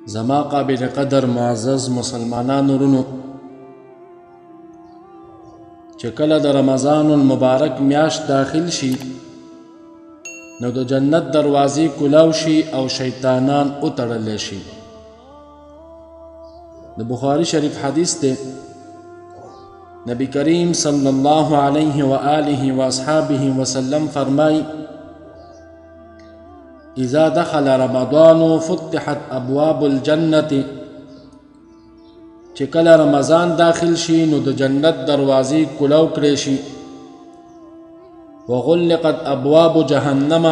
زما قابل قدر معزز مسلمانانو ورونو، چې کله د رمضان المبارک میاشت داخل شي نو د جنت دروازې کلاو شي او شیطانان وتړلی شي. د بخاری شریف حدیث دی، نبی کریم صلی الله علیه و آله و اصحابه وسلم فرمای: اذا دخل رمضان فتحت ابواب الجنة، چې کله رمضان داخل شي نو د جنت دروازې کلاو کړی شي. وغلقت ابواب جهنم،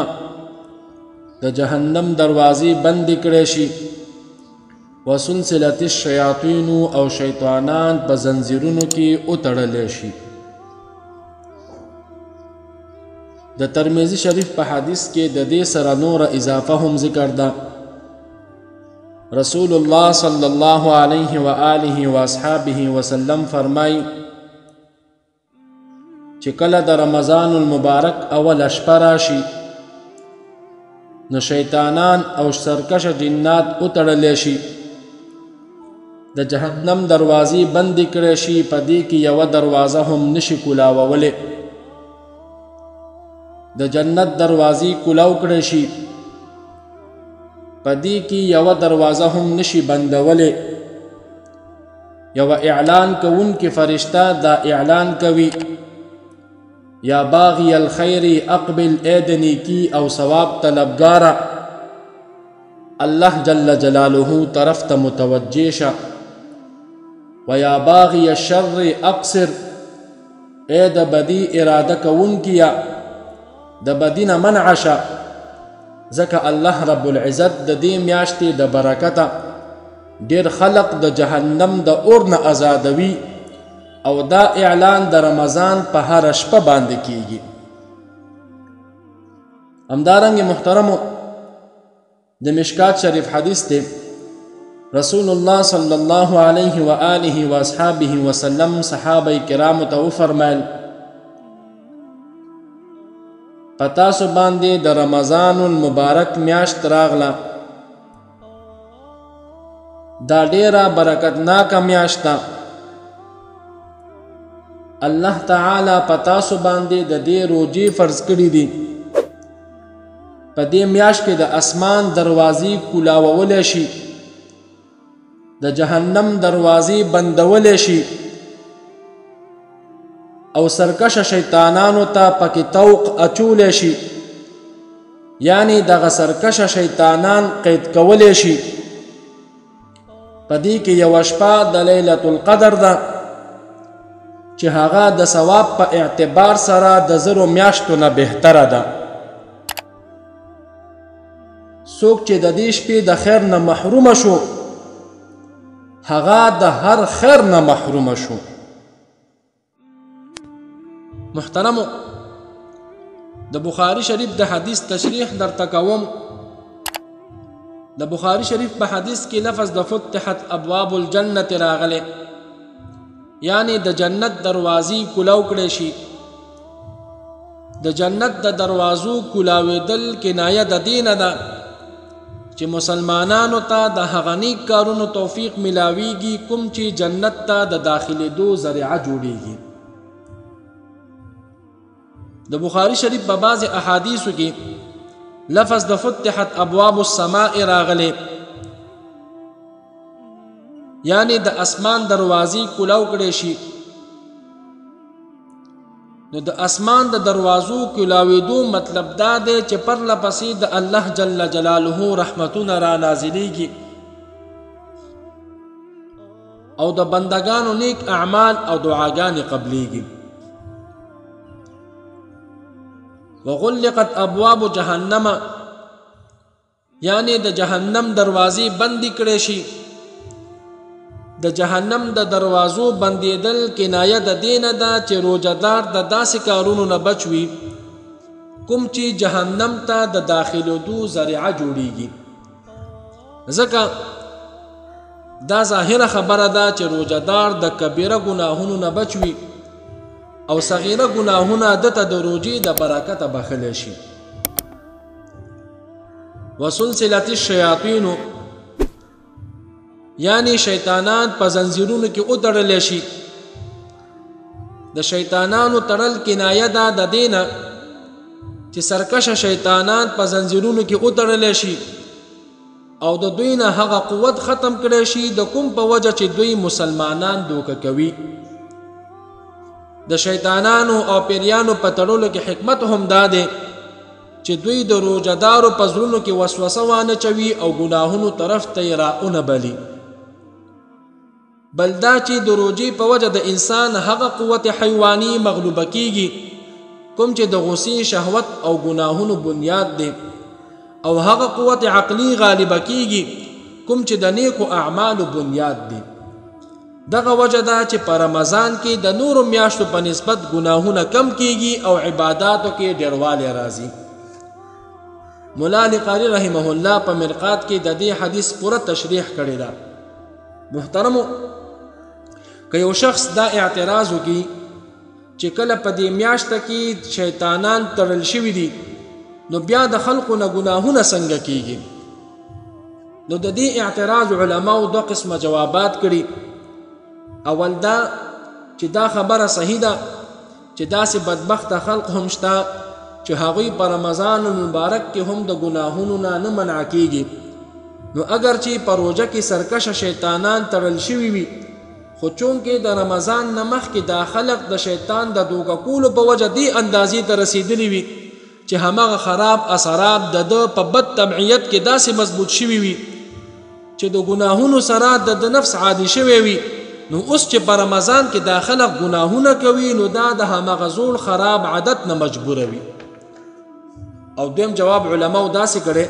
د جهنم دروازې بند کړی شي. وسلسلت الشیاطین، او شیطانان په زنځیرونو کې وتړلی شي. د ترمذی شریف په حدیث کې د دې سره نور اضافه هم ذکر ده. رسول الله صلی الله علیه و آله و اصحابه وسلم فرمای چې کله د رمضان المبارک اول شپه راشي نو شیطانان او سرکش جنات وتړلی شي، د جهنم دروازې بندې کړی شي، په دې کې یوه دروازه هم نشي کولاولی. د جنت دروازې کولاو کړی شي، په دې کې یوه دروازه هم نشي بندولی. یوه اعلان کوونکې فرشته دا اعلان کوي: یا باغی الخیر اقبل، اے د نیکي او ثواب طلبګاره، الله جل جلاله طرف ته متوجه شه. و یا باغی الشر اقصر، اے د بدی اراده کوونکیه، د بدی نه منع شه. ځکه الله رب العزت د دې میاشتې د برکته ډېر خلق د جهنم د اور نه ازادوي، او دا اعلان د رمضان په هر شپه باندې کیږي. همدارنګه محترمو، د مشکات شریف حدیث دی، رسول الله صلی الله علیه و آله و اصحابه وسلم صحابه کرامو ته وفرمایل: پتاسو باندې د رمضان المبارک میاشت راغله، دا ډیره برکتناکه میاشت ده. الله تعالی پتاسو باندې د دې روزې فرض کړي دي. په دې میاشت کې د اسمان دروازې کولاولی شي، د جهنم دروازې بندولی شي، او سرکش شیطانانو ته پکې طوق اچولی شي، یعنی دغه سرکش شیطانان قید کولی شي. په دې کې یوه شپه د لیلة القدر ده چې هغه د ثواب په اعتبار سره د زرو میاشتو نه بهتره ده. څوک چې د دې شپې د خیر نه محرومه شو، هغه د هر خیر نه محرومه شو. محترمو، د بخاری شریف د حدیث تشریح درته کوم. د بخاری شریف په حدیث کې لفظ د فتحت ابواب الجنت راغلی، یعنی د جنت دروازې کولاو کړی شي. د جنت د دروازو کولاوېدل کنایه د دې نه ده چې مسلمانانو ته د هغه نیک کارونو توفیق ملاویږي کوم چې جنت ته د داخلېدو ذریعه جوړیږي. د بخاری شریف په بعض احادیثو کې لفظ د فتحت ابواب السماء راغلی، یعنی د اسمان دروازې کولاو کړی شي. نو د اسمان د دروازو کولاوېدو مطلب دا دی چې پرله پسې د الله جل جلاله رحمتونه را نازلیږي، او د بندگانو نیک اعمال او دعاګانې قبلیږي. وغلقت ابواب جهنم، یعنی د جهنم دروازې بندې کړی شي. د جهنم د دروازو بندیدل کنایه د دې نه ده چې روزهدار د داسې کارونو نه بچ وي کوم چې جهنم ته د داخلېدو ذریعه جوړیږي. ځکه دا ظاهره خبره ده چې روزهدار د کبیره ګناهونو نه بچ وي، او صغیره ګناهونه دته د روزې د برکته بخلی شي. وسلسلت الشیاطین، یعنی شیطانان په زنځیرونو کې وتړلی شي. د شیطانانو تړل کنایه ده د دې نه چې سرکشه شیطانان په زنځیرونو کې وتړلی شي او د دوی نه هغه قوت ختم کړی شي د کوم په وجه چې دوی مسلمانان دوکه کوي. د شیطانانو او پیریانو په تړلو کې حکمت هم دا دی چې دوی د روژهدارو په زړونو کې وسوسه وانه چوي او ګناهونو طرف ته یې راونه بلي. بل دا چې د روژې په وجه د انسان هغه قوت حیواني مغلوبه کیږي کوم چې د غصې، شهوت او ګناهونو بنیاد دی، او هغه قوت عقلی غالبه کیږي کوم چې د نیکو اعمالو بنیاد دی. دغه وجه ده چې په رمضان کې د نورو میاشتو په نسبت ګناهونه کم کیږي او عباداتو کې ډیروالی راځي. مولا علی قاری رحمه الله په مرقات کې د دې حدیث پوره تشریح کړی ده. محترمو، که یو شخص دا اعتراض وکړي چې کله په دې میاشته کې شیطانان تړل شوي دي نو بیا د خلقو نه ګناهونه څنګه کیږي، نو د دې اعتراض علماو دوه قسمه جوابات کړي. اول دا چې دا خبره صحیح ده چې داسې بدبخته خلق هم شته چې هغوی په رمضان المبارک کې هم د ګناهونو نه منع کیږي. نو اگر چې په روژه کې سرکشه شیطانان تړل شوي وي خو چونکې د رمضان نه مخکې دا خلق د شیطان د دوکه کولو په وجه دې اندازې ته رسېدلي وي چې هماغه خراب اثرات د ده په بد طبعیت کې داسې مضبوط شوي وي چې د ګناهونو سره د نفس عادي شوی وي، نو اوس چې په رمضان کې دا خلق ګناهونه کوي نو دا د هماغه زوړ خراب عادت نه مجبوره وي. او دویم جواب علماو داسې کړی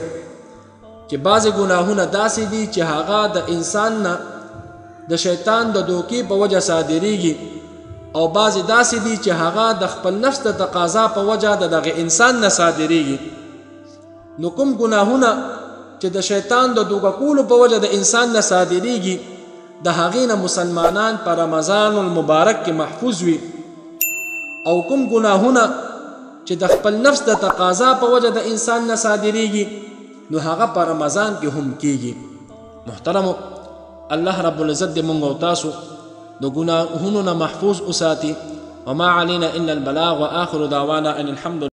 چې بعضې ګناهونه داسې دي چې هغه د انسان نه د شیطان د دوکې په وجه صادریږي، او بعضې داسې دي چې هغه د خپل نفس د تقاضا په وجه د دغه انسان نه صادریږي. نو کوم ګناهونه چې د شیطان د دوکه کولو په وجه د انسان نه صادریږي د هغې نه مسلمانان په رمضان المبارک کې محفوظ وي، او کوم ګناهونه چې د خپل نفس د تقاضا په وجه د انسان نه صادریږي نو هغه په رمضان کې هم کیږي. محترمو، الله رب العزت دې موږ او تاسو د ګناهونو نه محفوظ وساتي. وما علينا الا البلاغ، واخر دعوانا ان الحمد